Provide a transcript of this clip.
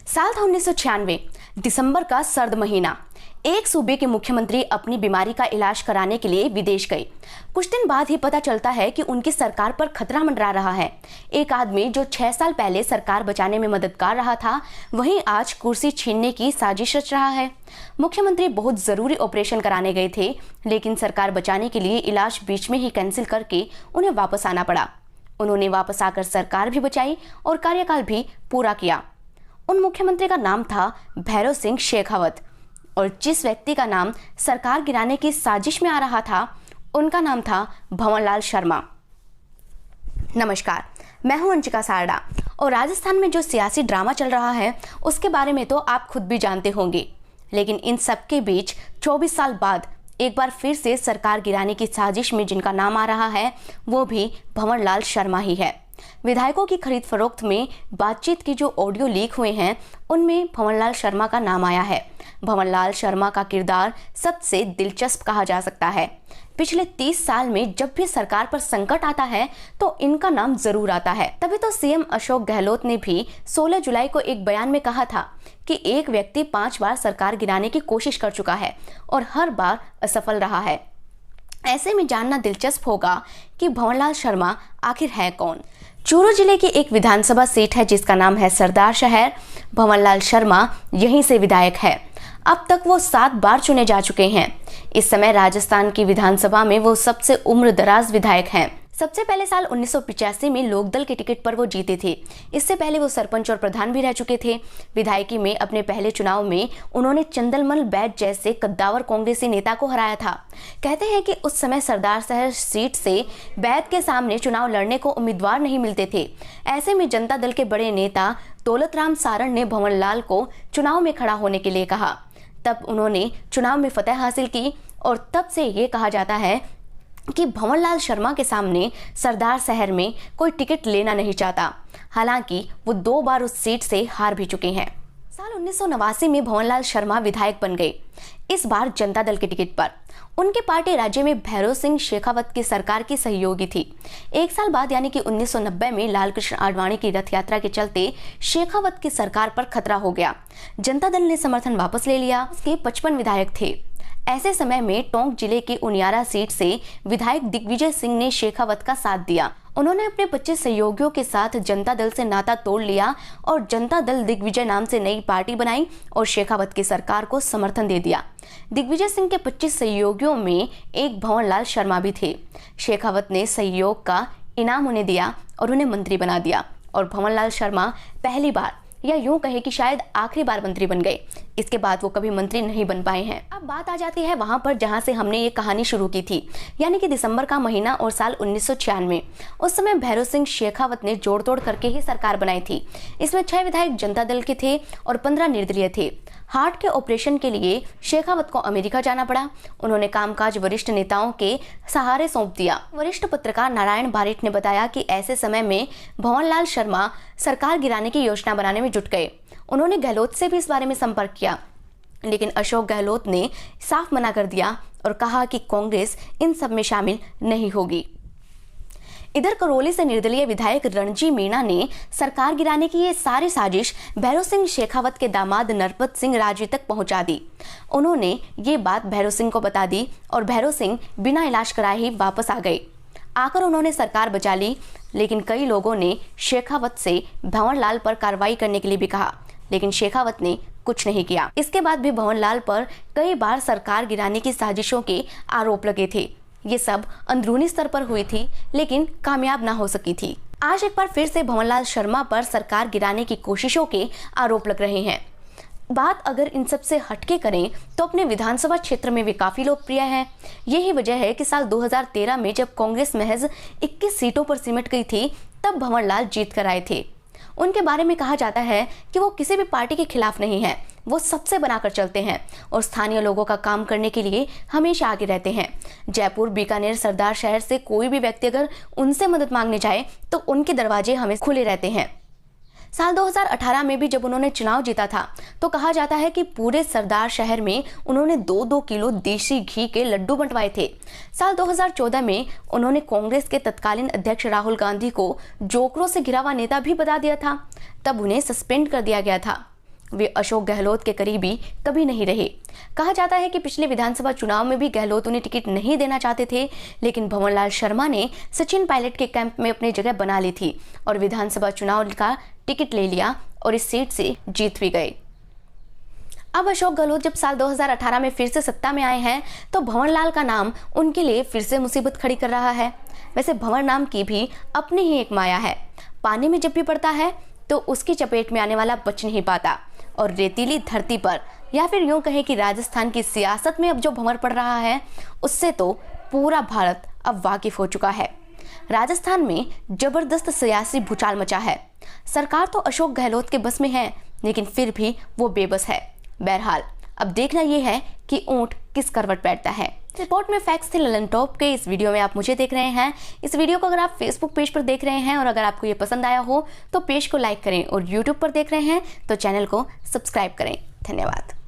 साल था 1996, दिसंबर का सर्द महीना। एक सूबे के मुख्यमंत्री अपनी बीमारी का इलाज कराने के लिए विदेश गए। कुछ दिन बाद ही पता चलता है कि उनकी सरकार पर खतरा मंडरा रहा है। एक आदमी जो 6 साल पहले सरकार बचाने में मददगार रहा था, वहीं आज कुर्सी छीनने की साजिश रच रहा है। मुख्यमंत्री बहुत जरूरी ऑपरेशन कराने गए थे, लेकिन सरकार बचाने के लिए इलाज बीच में ही कैंसिल करके उन्हें वापस आना पड़ा। उन्होंने वापस आकर सरकार भी बचाई और कार्यकाल भी पूरा किया। उन मुख्यमंत्री का नाम था भैरव सिंह शेखावत, और जिस व्यक्ति का नाम सरकार गिराने की साजिश में आ रहा था, उनका नाम था भंवरलाल शर्मा। नमस्कार, मैं हूं अंशिका सारडा, और राजस्थान में जो सियासी ड्रामा चल रहा है उसके बारे में तो आप खुद भी जानते होंगे। लेकिन इन सब के बीच 24 साल बाद एक बार फिर से सरकार गिराने की साजिश में जिनका नाम आ रहा है, वो भी भंवरलाल शर्मा ही है। विधायकों की खरीद फरोख्त में बातचीत की जो ऑडियो लीक हुए हैं, उनमें भंवरलाल शर्मा का नाम आया है। भंवरलाल शर्मा का किरदार सबसे दिलचस्प कहा जा सकता है। पिछले 30 साल में जब भी सरकार पर संकट आता है तो इनका नाम जरूर आता है। तभी तो सीएम अशोक गहलोत ने भी 16 जुलाई को एक बयान में कहा था कि एक व्यक्ति 5 बार सरकार गिराने की कोशिश कर चुका है और हर बार असफल रहा है। ऐसे में जानना दिलचस्प होगा कि भंवरलाल शर्मा आखिर है कौन। चूरू जिले की एक विधानसभा सीट है जिसका नाम है सरदार शहर। भंवरलाल शर्मा यहीं से विधायक है। अब तक वो 7 बार चुने जा चुके हैं। इस समय राजस्थान की विधानसभा में वो सबसे उम्रदराज विधायक हैं। सबसे पहले साल 1985 में लोकदल के टिकट पर वो जीते थे। इससे पहले वो सरपंच और प्रधान भी रह चुके थे। विधायकी में अपने पहले चुनाव में उन्होंने चंदलमल बैद जैसे कद्दावर कांग्रेसी नेता को हराया था। कहते हैं कि उस समय सरदार शहर सीट से बैद के सामने चुनाव लड़ने को उम्मीदवार नहीं मिलते थे। ऐसे में जनता दल के बड़े नेता दौलतराम सारण ने भंवरलाल को चुनाव में खड़ा होने के लिए कहा। तब उन्होंने चुनाव में फतह हासिल की और तब से ये कहा जाता है कि भंवरलाल शर्मा के सामने सरदार शहर में कोई टिकट लेना नहीं चाहता। हालांकि वो 2 बार उस सीट से हार भी चुके हैं। साल 1989 में भंवरलाल शर्मा विधायक बन गए, इस बार जनता दल के टिकट पर। उनकी पार्टी राज्य में भैरव सिंह शेखावत की सरकार की सहयोगी थी। एक साल बाद यानी कि 1990 में लालकृष्ण आडवाणी की रथ यात्रा के चलते शेखावत की सरकार पर खतरा हो गया। जनता दल ने समर्थन वापस ले लिया। उसके 55 विधायक थे। ऐसे समय में टोंक जिले की उनियारा सीट से विधायक दिग्विजय सिंह ने शेखावत का साथ दिया। उन्होंने अपने 25 सहयोगियों के साथ जनता दल से नाता तोड़ लिया और जनता दल दिग्विजय नाम से नई पार्टी बनाई और शेखावत की सरकार को समर्थन दे दिया। दिग्विजय सिंह के 25 सहयोगियों में एक भंवरलाल शर्मा भी थे। शेखावत ने सहयोग का इनाम उन्हें दिया और उन्हें मंत्री बना दिया, और भंवरलाल शर्मा पहली बार या यूं कहे कि शायद आखिरी बार मंत्री बन गए। इसके बाद वो कभी मंत्री नहीं बन पाए हैं। अब बात आ जाती है वहां पर जहां से हमने ये कहानी शुरू की थी, यानी कि दिसंबर का महीना और साल 1996। उस समय भैरव सिंह शेखावत ने जोड़ तोड़ करके ही सरकार बनाई थी। इसमें 6 विधायक जनता दल के थे और 15 निर्दलीय थे। हार्ट के ऑपरेशन के लिए शेखावत को अमेरिका जाना पड़ा। उन्होंने कामकाज वरिष्ठ नेताओं के सहारे सौंप दिया। वरिष्ठ पत्रकार नारायण बारिट ने बताया कि ऐसे समय में भंवरलाल शर्मा सरकार गिराने की योजना बनाने में जुट गए। उन्होंने गहलोत से भी इस बारे में संपर्क किया, लेकिन अशोक गहलोत ने साफ मना कर दिया और कहा कि कांग्रेस इन सब में शामिल नहीं होगी। इधर करौली से निर्दलीय विधायक रणजी मीणा ने सरकार गिराने की ये सारी साजिश भैरव सिंह शेखावत के दामाद नरपत सिंह राजी तक पहुंचा दी। उन्होंने ये बात भैरव सिंह को बता दी और भैरव सिंह बिना इलाज कराए ही वापस आ गए। आकर उन्होंने सरकार बचा ली, लेकिन कई लोगों ने शेखावत से भंवरलाल पर कार्रवाई करने के लिए भी कहा, लेकिन शेखावत ने कुछ नहीं किया। इसके बाद भी भंवरलाल पर कई बार सरकार गिराने की साजिशों के आरोप लगे थे। ये सब अंदरूनी स्तर पर हुई थी, लेकिन कामयाब ना हो सकी थी। आज एक बार फिर से भंवरलाल शर्मा पर सरकार गिराने की कोशिशों के आरोप लग रहे हैं। बात अगर इन सब से हटके करें तो अपने विधानसभा क्षेत्र में वे काफी लोकप्रिय हैं। यही वजह है कि साल 2013 में जब कांग्रेस महज 21 सीटों पर सिमट गई थी, तब भंवरलाल जीत कर आए थे। उनके बारे में कहा जाता है कि वो किसी भी पार्टी के खिलाफ नहीं है, वो सबसे बनाकर चलते हैं और स्थानीय लोगों का काम करने के लिए हमेशा आगे रहते हैं। जयपुर, बीकानेर, सरदार शहर से कोई भी व्यक्ति अगर उनसे मदद मांगने जाए तो उनके दरवाजे हमें खुले रहते हैं। साल 2018 में भी जब उन्होंने चुनाव जीता था तो कहा जाता है कि पूरे सरदार शहर में उन्होंने 2-2 किलो देसी घी के लड्डू बंटवाए थे। साल 2014 में उन्होंने कांग्रेस के तत्कालीन अध्यक्ष राहुल गांधी को जोकरों से घिरा हुआ नेता भी बता दिया था। तब उन्हें सस्पेंड कर दिया गया था। वे अशोक गहलोत के करीबी कभी नहीं रहे। कहा जाता है कि पिछले विधानसभा चुनाव में भी गहलोत उन्हें टिकट नहीं देना चाहते थे, लेकिन भंवरलाल शर्मा ने सचिन पायलट के कैंप में अपनी जगह बना ली थी और विधानसभा चुनाव का टिकट ले लिया और इस सीट से जीत भी गए। अब अशोक गहलोत जब साल 2018 में फिर से सत्ता में आए हैं तो भंवरलाल का नाम उनके लिए फिर से मुसीबत खड़ी कर रहा है। वैसे भंवर नाम की भी अपनी ही एक माया है। पानी में जब भी पड़ता है तो उसकी चपेट में आने वाला बच नहीं पाता और रेतीली धरती पर या फिर यूं कहें कि राजस्थान की सियासत में अब जो भंवर पड़ रहा है उससे तो पूरा भारत अब वाकिफ हो चुका है। राजस्थान में जबरदस्त सियासी भूचाल मचा है। सरकार तो अशोक गहलोत के बस में है, लेकिन फिर भी वो बेबस है। बहरहाल अब देखना यह है कि ऊंट किस करवट बैठता है। रिपोर्ट में फैक्ट्स थे ललन टॉप के। इस वीडियो में आप मुझे देख रहे हैं। इस वीडियो को अगर आप फेसबुक पेज पर देख रहे हैं और अगर आपको ये पसंद आया हो तो पेज को लाइक करें और यूट्यूब पर देख रहे हैं तो चैनल को सब्सक्राइब करें। धन्यवाद।